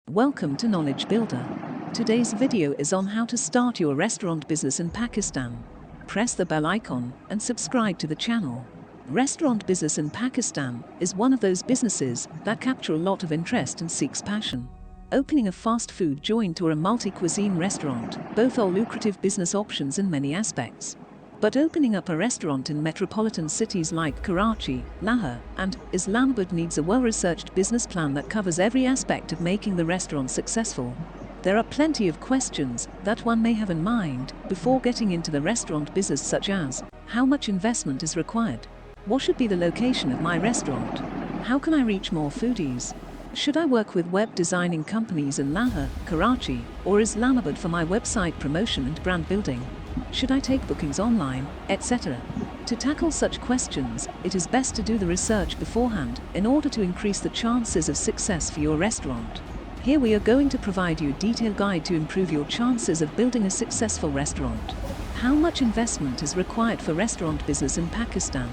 Welcome to Knowledge Builder. Today's video is on how to start your restaurant business in Pakistan. Press the bell icon and subscribe to the channel. Restaurant business in Pakistan is one of those businesses that capture a lot of interest and seeks passion. Opening a fast food joint or a multi-cuisine restaurant, both are lucrative business options in many aspects. But opening up a restaurant in metropolitan cities like Karachi, Lahore, and Islamabad needs a well-researched business plan that covers every aspect of making the restaurant successful. There are plenty of questions that one may have in mind before getting into the restaurant business, such as, how much investment is required? What should be the location of my restaurant? How can I reach more foodies? Should I work with web designing companies in Lahore, Karachi, or Islamabad for my website promotion and brand building? Should I take bookings online, etc.? To tackle such questions, it is best to do the research beforehand in order to increase the chances of success for your restaurant. Here we are going to provide you a detailed guide to improve your chances of building a successful restaurant. How much investment is required for restaurant business in Pakistan?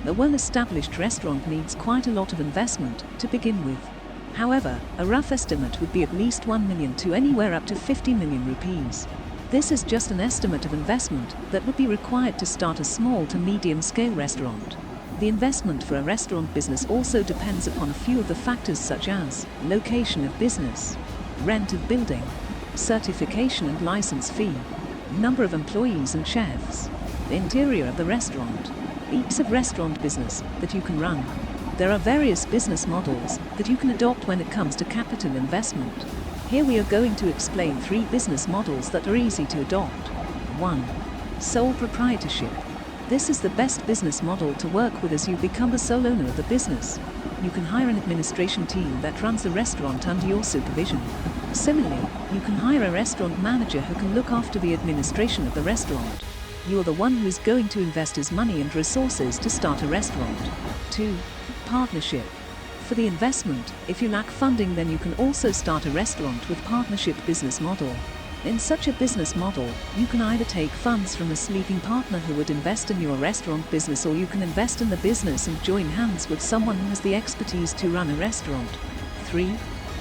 A well-established restaurant needs quite a lot of investment to begin with. However, a rough estimate would be at least 1 million to anywhere up to 50 million rupees. This is just an estimate of investment that would be required to start a small to medium-scale restaurant. The investment for a restaurant business also depends upon a few of the factors such as location of business, rent of building, certification and license fee, number of employees and chefs, the interior of the restaurant, types of restaurant business that you can run. There are various business models that you can adopt when it comes to capital investment. Here we are going to explain 3 business models that are easy to adopt. 1. Sole proprietorship. This is the best business model to work with as you become the sole owner of the business. You can hire an administration team that runs the restaurant under your supervision. Similarly, you can hire a restaurant manager who can look after the administration of the restaurant. You are the one who is going to invest his money and resources to start a restaurant. 2. Partnership. For the investment, if you lack funding, then you can also start a restaurant with partnership business model. In such a business model, you can either take funds from a sleeping partner who would invest in your restaurant business, or you can invest in the business and join hands with someone who has the expertise to run a restaurant. 3.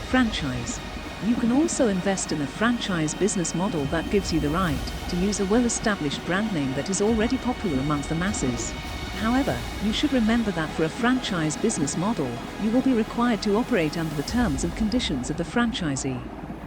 Franchise. You can also invest in a franchise business model that gives you the right to use a well-established brand name that is already popular amongst the masses. However, you should remember that for a franchise business model, you will be required to operate under the terms and conditions of the franchisee.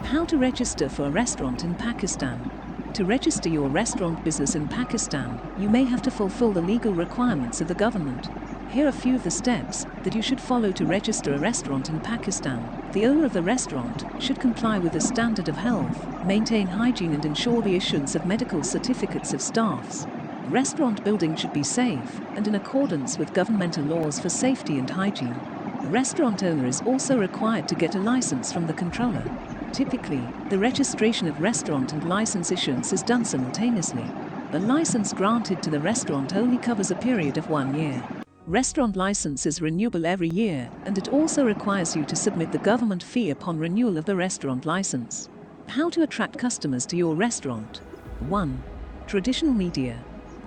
How to register for a restaurant in Pakistan? To register your restaurant business in Pakistan, you may have to fulfill the legal requirements of the government. Here are a few of the steps that you should follow to register a restaurant in Pakistan. The owner of the restaurant should comply with the standard of health, maintain hygiene and ensure the issuance of medical certificates of staffs. Restaurant building should be safe and in accordance with governmental laws for safety and hygiene. The restaurant owner is also required to get a license from the controller. Typically, the registration of restaurant and license issuance is done simultaneously. The license granted to the restaurant only covers a period of 1 year. Restaurant license is renewable every year, and it also requires you to submit the government fee upon renewal of the restaurant license. How to attract customers to your restaurant? 1. Traditional media.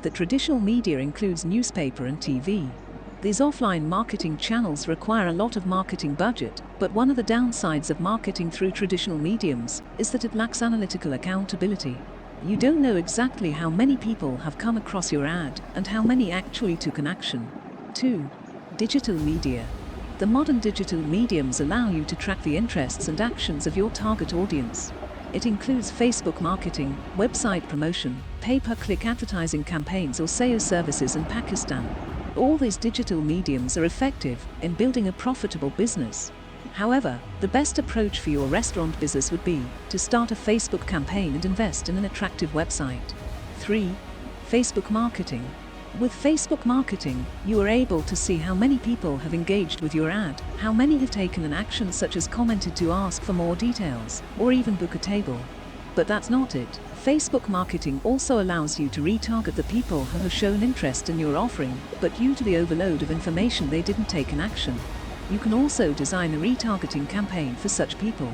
The traditional media includes newspaper and TV. These offline marketing channels require a lot of marketing budget, but one of the downsides of marketing through traditional mediums is that it lacks analytical accountability. You don't know exactly how many people have come across your ad and how many actually took an action. 2. Digital media. The modern digital mediums allow you to track the interests and actions of your target audience. It includes Facebook marketing, website promotion, pay-per-click advertising campaigns or SEO services in Pakistan. All these digital mediums are effective in building a profitable business. However, the best approach for your restaurant business would be to start a Facebook campaign and invest in an attractive website. 3. Facebook marketing. With Facebook marketing, you are able to see how many people have engaged with your ad, how many have taken an action such as commented to ask for more details, or even book a table. But that's not it. Facebook marketing also allows you to retarget the people who have shown interest in your offering, but due to the overload of information they didn't take an action. You can also design a retargeting campaign for such people.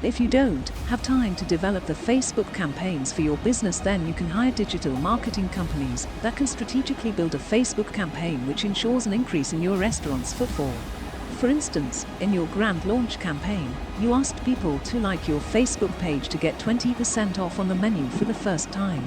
If you don't have time to develop the Facebook campaigns for your business, then you can hire digital marketing companies that can strategically build a Facebook campaign which ensures an increase in your restaurant's footfall. For instance, in your grand launch campaign, you asked people to like your Facebook page to get 20% off on the menu for the first time.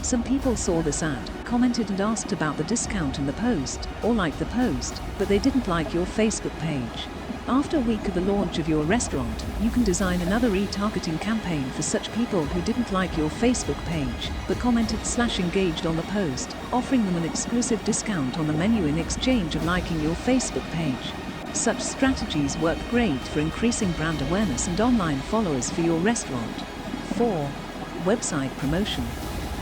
Some people saw this ad, commented and asked about the discount in the post, or liked the post, but they didn't like your Facebook page. After a week of the launch of your restaurant, you can design another retargeting campaign for such people who didn't like your Facebook page, but commented/engaged on the post, offering them an exclusive discount on the menu in exchange of liking your Facebook page. Such strategies work great for increasing brand awareness and online followers for your restaurant. 4. Website promotion.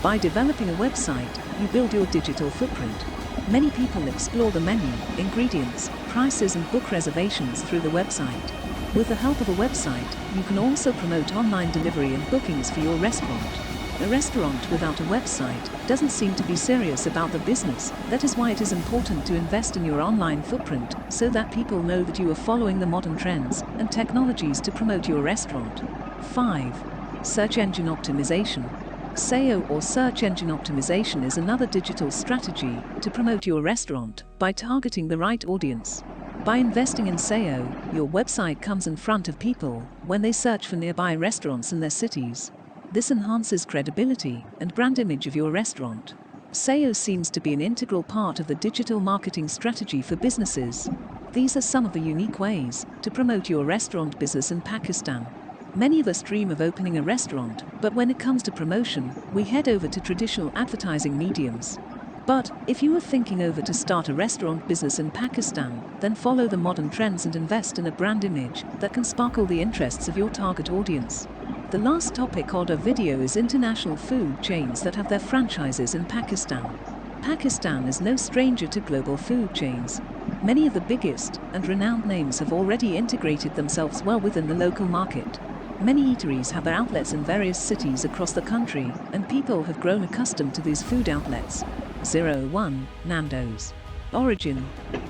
By developing a website, you build your digital footprint. Many people explore the menu, ingredients, prices and book reservations through the website. With the help of a website, you can also promote online delivery and bookings for your restaurant. A restaurant without a website doesn't seem to be serious about the business. That is why it is important to invest in your online footprint, so that people know that you are following the modern trends and technologies to promote your restaurant. 5. Search engine optimization. SEO or search engine optimization is another digital strategy to promote your restaurant by targeting the right audience. By investing in SEO, your website comes in front of people when they search for nearby restaurants in their cities. This enhances credibility and brand image of your restaurant. SEO seems to be an integral part of the digital marketing strategy for businesses. These are some of the unique ways to promote your restaurant business in Pakistan. Many of us dream of opening a restaurant, but when it comes to promotion, we head over to traditional advertising mediums. But if you are thinking over to start a restaurant business in Pakistan, then follow the modern trends and invest in a brand image that can sparkle the interests of your target audience. The last topic on our video is international food chains that have their franchises in Pakistan. Pakistan is no stranger to global food chains. Many of the biggest and renowned names have already integrated themselves well within the local market. Many eateries have their outlets in various cities across the country, and people have grown accustomed to these food outlets. 1. Nando's. Origin.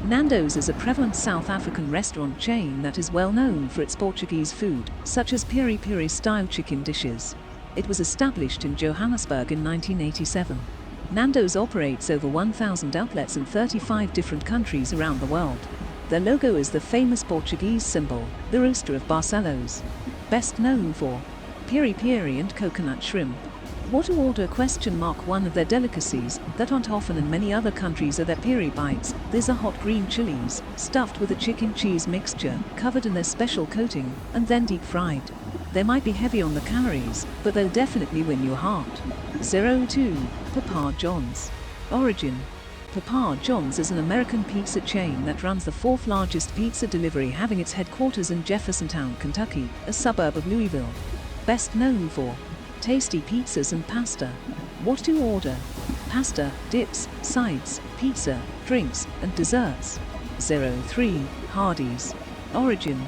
Nando's is a prevalent South African restaurant chain that is well known for its Portuguese food, such as piri-piri style chicken dishes. It was established in Johannesburg in 1987. Nando's operates over 1,000 outlets in 35 different countries around the world. Their logo is the famous Portuguese symbol, the rooster of Barcelos. Best known for piri-piri and coconut shrimp. What to order? One of their delicacies that aren't often in many other countries are their piri bites. These are hot green chilies, stuffed with a chicken cheese mixture, covered in their special coating, and then deep fried. They might be heavy on the calories, but they'll definitely win your heart. 2. Papa John's. Origin. Papa John's is an American pizza chain that runs the fourth largest pizza delivery, having its headquarters in Jeffersontown, Kentucky, a suburb of Louisville. Best known for tasty pizzas and pasta. What to order? Pasta, dips, sides, pizza, drinks, and desserts. 3. Hardee's. Origin.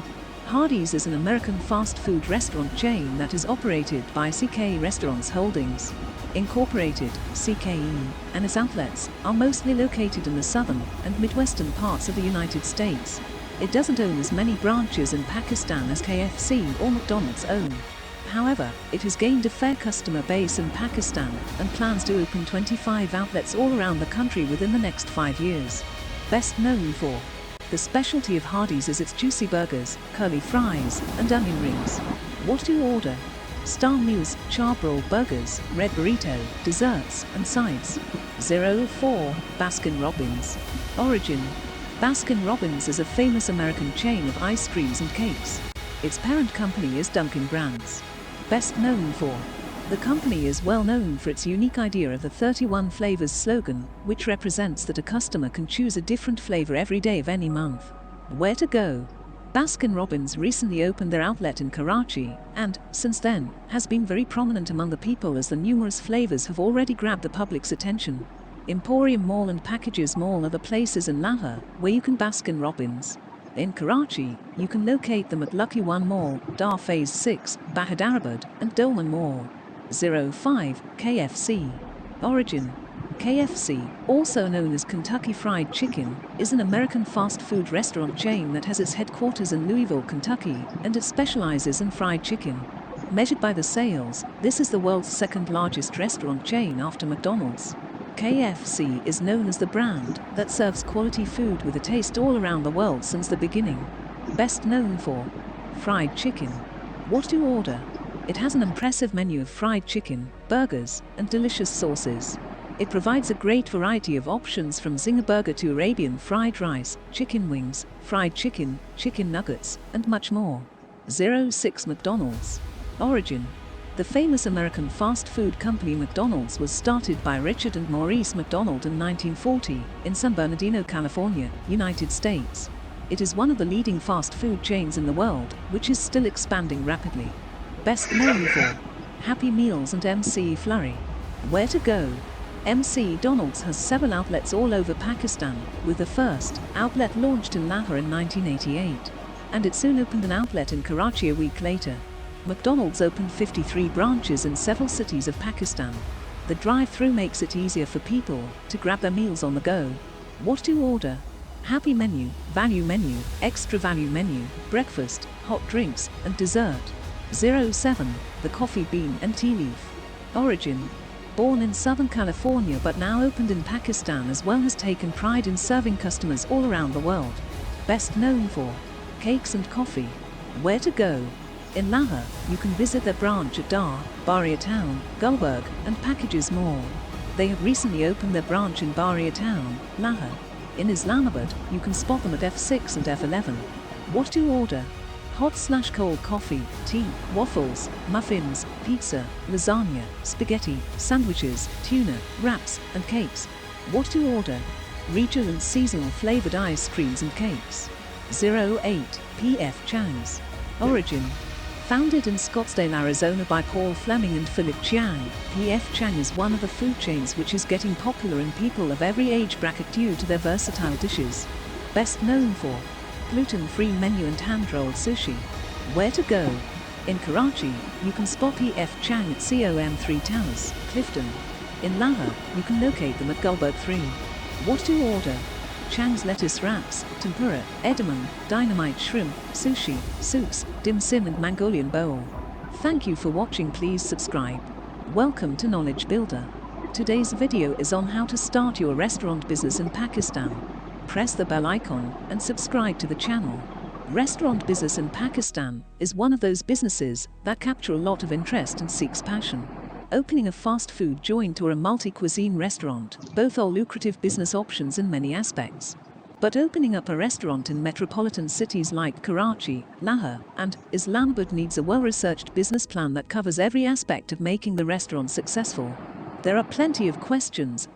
Hardee's is an American fast food restaurant chain that is operated by Sykes Restaurants Holdings Incorporated, CKE, and its outlets are mostly located in the southern and midwestern parts of the United States. It doesn't own as many branches in Pakistan as KFC or McDonald's own. However, it has gained a fair customer base in Pakistan and plans to open 25 outlets all around the country within the next 5 years. Best known for the specialty of Hardee's is its juicy burgers, curly fries, and onion rings. What to order? Star meals, charbroil burgers, red burrito, desserts, and sides. 4. Baskin-Robbins. Origin. Baskin-Robbins is a famous American chain of ice creams and cakes. Its parent company is Dunkin' Brands. Best known for the company is well known for its unique idea of the 31 flavors slogan, which represents that a customer can choose a different flavor every day of any month. Where to go? Baskin-Robbins recently opened their outlet in Karachi and, since then, has been very prominent among the people as the numerous flavors have already grabbed the public's attention. Emporium Mall and Packages Mall are the places in Lahore where you can Baskin-Robbins. In Karachi, you can locate them at Lucky One Mall, Dar Phase 6, Bahadarabad, and Dolman Mall. 5. KFC. Origin. KFC, also known as Kentucky Fried Chicken, is an American fast food restaurant chain that has its headquarters in Louisville, Kentucky, and it specializes in fried chicken. Measured by the sales, this is the world's second largest restaurant chain after McDonald's. KFC is known as the brand that serves quality food with a taste all around the world since the beginning. Best known for fried chicken. What to order? It has an impressive menu of fried chicken, burgers, and delicious sauces. It provides a great variety of options from zinger burger to Arabian fried rice, chicken wings, fried chicken, chicken nuggets, and much more. 06 McDonald's Origin. The famous American fast food company McDonald's was started by Richard and Maurice McDonald in 1940 in San Bernardino, California, United States. It is one of the leading fast food chains in the world, which is still expanding rapidly. Best known for Happy Meals and MC Flurry. Where to go? MC Donald's has several outlets all over Pakistan, with the first outlet launched in Lahore in 1988. And it soon opened an outlet in Karachi a week later. McDonald's opened 53 branches in several cities of Pakistan. The drive-through makes it easier for people to grab their meals on the go. What to order? Happy menu, value menu, extra value menu, breakfast, hot drinks, and dessert. 07, the Coffee Bean and Tea Leaf Origin. Born in Southern California but now opened in Pakistan as well, has taken pride in serving customers all around the world. Best known for cakes and coffee. Where to go? In Lahore, you can visit their branch at Dar, Bari Town, Gulberg, and Packages Mall. They have recently opened their branch in Bari Town, Lahore. In Islamabad, you can spot them at F6 and F11. What to order? Hot/cold coffee, tea, waffles, muffins, pizza, lasagna, spaghetti, sandwiches, tuna, wraps, and cakes. What to order? Regional and seasonal flavored ice creams and cakes. 08, P.F. Chang's Origin. Founded in Scottsdale, Arizona by Paul Fleming and Philip Chiang, P.F. Chang is one of the food chains which is getting popular in people of every age bracket due to their versatile dishes. Best known for gluten-free menu and hand-rolled sushi. Where to go? In Karachi, you can spot P.F. Chang at COM 3 Towers, Clifton. In Lahore, you can locate them at Gulberg 3. What to order? Chang's lettuce wraps, tempura, edamame, dynamite shrimp, sushi, soups, dim sum and Mongolian bowl. Thank you for watching. Please subscribe. Welcome to Knowledge Builder. Today's video is on how to start your restaurant business in Pakistan. Press the bell icon and subscribe to the channel. Restaurant business in Pakistan is one of those businesses that capture a lot of interest and seeks passion. Opening a fast food joint or a multi-cuisine restaurant, both are lucrative business options in many aspects. But opening up a restaurant in metropolitan cities like Karachi, Lahore, and Islamabad needs a well-researched business plan that covers every aspect of making the restaurant successful. There are plenty of questions